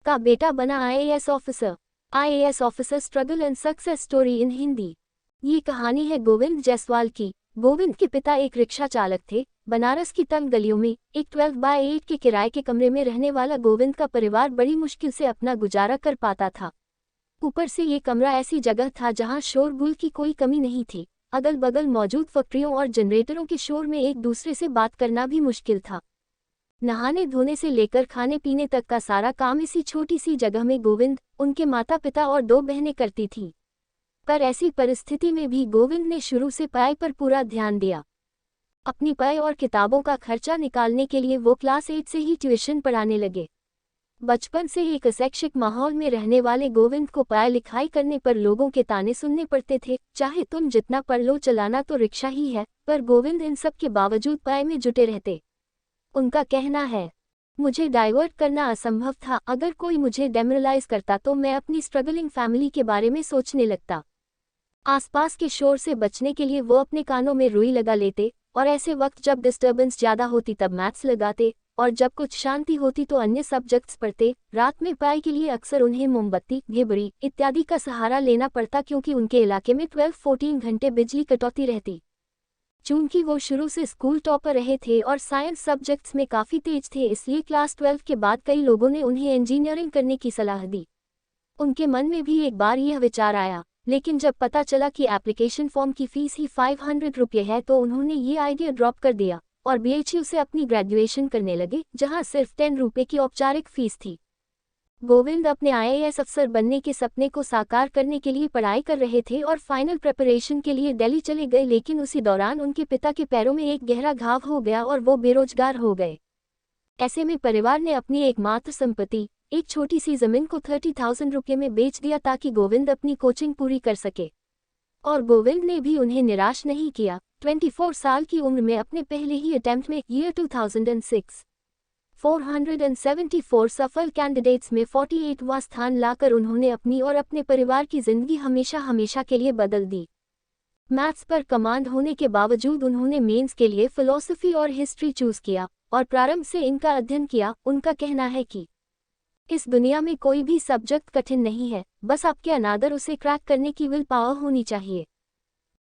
का बेटा बना IAS officer. IAS officer struggle and success story in Hindi. ये कहानी है गोविंद जायसवाल की। गोविंद के पिता एक रिक्शा चालक थे। बनारस की तंग गलियों में एक 12x8 के किराए के कमरे में रहने वाला गोविंद का परिवार बड़ी मुश्किल से अपना गुजारा कर पाता था। ऊपर से ये कमरा ऐसी जगह था जहां शोरगुल की कोई कमी नहीं थी। अगल बगल मौजूद फैक्ट्रियों और जनरेटरों के शोर में एक दूसरे से बात करना भी मुश्किल था। नहाने धोने से लेकर खाने पीने तक का सारा काम इसी छोटी सी जगह में गोविंद, उनके माता पिता और 2 बहनें करती थीं। पर ऐसी परिस्थिति में भी गोविंद ने शुरू से पढ़ाई पर पूरा ध्यान दिया। अपनी पढ़ाई और किताबों का खर्चा निकालने के लिए वो क्लास 8 से ही ट्यूशन पढ़ाने लगे। बचपन से ही एक अशैक्षिक माहौल में रहने वाले गोविंद को पढ़ाई लिखाई करने पर लोगों के ताने सुनने पड़ते थे, चाहे तुम जितना पढ़ लो, चलाना तो रिक्शा ही है। पर गोविंद इन सब के बावजूद पढ़ाई में जुटे रहते। उनका कहना है, मुझे डाइवर्ट करना असंभव था। अगर कोई मुझे डेमोरलाइज करता तो मैं अपनी स्ट्रगलिंग फैमिली के बारे में सोचने लगता। आसपास के शोर से बचने के लिए वो अपने कानों में रुई लगा लेते और ऐसे वक्त जब डिस्टर्बेंस ज़्यादा होती तब मैथ्स लगाते और जब कुछ शांति होती तो अन्य सब्जेक्ट्स पढ़ते। रात में पढ़ाई के लिए अक्सर उन्हें मोमबत्ती, घेबड़ी इत्यादि का सहारा लेना पड़ता, क्योंकि उनके इलाके में 12-14 घंटे बिजली कटौती रहती। चूंकि वो शुरू से स्कूल टॉपर रहे थे और साइंस सब्जेक्ट्स में काफ़ी तेज थे, इसलिए क्लास 12 के बाद कई लोगों ने उन्हें इंजीनियरिंग करने की सलाह दी। उनके मन में भी एक बार यह विचार आया, लेकिन जब पता चला कि एप्लीकेशन फॉर्म की फ़ीस ही 500 रुपये है तो उन्होंने ये आइडिया ड्रॉप कर दिया और बीएचयू से अपनी ग्रेजुएशन करने लगे, जहां सिर्फ 10 रुपये की औपचारिक फ़ीस थी। गोविंद अपने आईएएस अफसर बनने के सपने को साकार करने के लिए पढ़ाई कर रहे थे और फाइनल प्रिपरेशन के लिए दिल्ली चले गए, लेकिन उसी दौरान उनके पिता के पैरों में एक गहरा घाव हो गया और वो बेरोजगार हो गए। ऐसे में परिवार ने अपनी एकमात्र संपत्ति, एक छोटी सी जमीन को 30,000 रुपये में बेच दिया ताकि गोविंद अपनी कोचिंग पूरी कर सके। और गोविंद ने भी उन्हें निराश नहीं किया। 24 साल की उम्र में अपने पहले ही अटेम्प्ट में ईयर 2006 474 सफल कैंडिडेट्स में 48वां स्थान लाकर उन्होंने अपनी और अपने परिवार की जिंदगी हमेशा हमेशा के लिए बदल दी। मैथ्स पर कमांड होने के बावजूद उन्होंने मेंस के लिए फिलॉसफी और हिस्ट्री चूज किया और प्रारंभ से इनका अध्ययन किया। उनका कहना है कि इस दुनिया में कोई भी सब्जेक्ट कठिन नहीं है, बस आपके अनादर उसे क्रैक करने की विल पावर होनी चाहिए।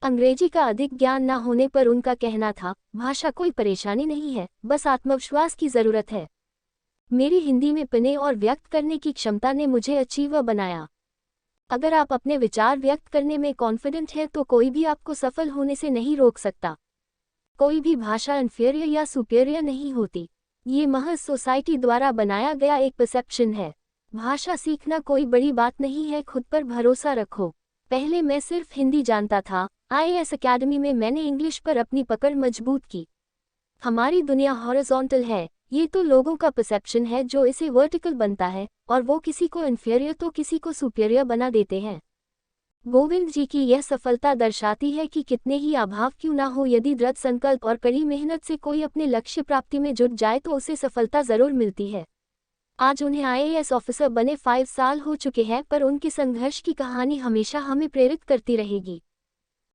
अंग्रेजी का अधिक ज्ञान न होने पर उनका कहना था, भाषा कोई परेशानी नहीं है, बस आत्मविश्वास की ज़रूरत है। मेरी हिंदी में पढ़ने और व्यक्त करने की क्षमता ने मुझे अचीवर बनाया। अगर आप अपने विचार व्यक्त करने में कॉन्फिडेंट हैं तो कोई भी आपको सफल होने से नहीं रोक सकता। कोई भी भाषा इन्फीरियर या सुपीरियर नहीं होती। ये महज सोसाइटी द्वारा बनाया गया एक परसेप्शन है। भाषा सीखना कोई बड़ी बात नहीं है, खुद पर भरोसा रखो। पहले मैं सिर्फ हिंदी जानता था, आईएएस अकेडमी में मैंने इंग्लिश पर अपनी पकड़ मजबूत की। हमारी दुनिया हॉरिजॉन्टल है, ये तो लोगों का परसेप्शन है जो इसे वर्टिकल बनता है और वो किसी को इन्फीरियर तो किसी को सुपीरियर बना देते हैं। गोविंद जी की यह सफलता दर्शाती है कि कितने ही अभाव क्यों ना हो, यदि दृढ़ संकल्प और कड़ी मेहनत से कोई अपने लक्ष्य प्राप्ति में जुट जाए तो उसे सफलता जरूर मिलती है। आज उन्हें आईएएस ऑफिसर बने 5 साल हो चुके हैं, पर उनके संघर्ष की कहानी हमेशा हमें प्रेरित करती रहेगी।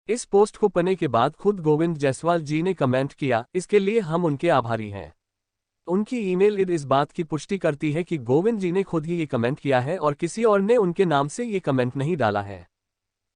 इस पोस्ट को पढ़ने के बाद खुद गोविंद जायसवाल जी ने कमेंट किया, इसके लिए हम उनके आभारी हैं। उनकी ईमेल इस बात की पुष्टि करती है कि गोविंद जी ने खुद ही ये कमेंट किया है और किसी और ने उनके नाम से ये कमेंट नहीं डाला है।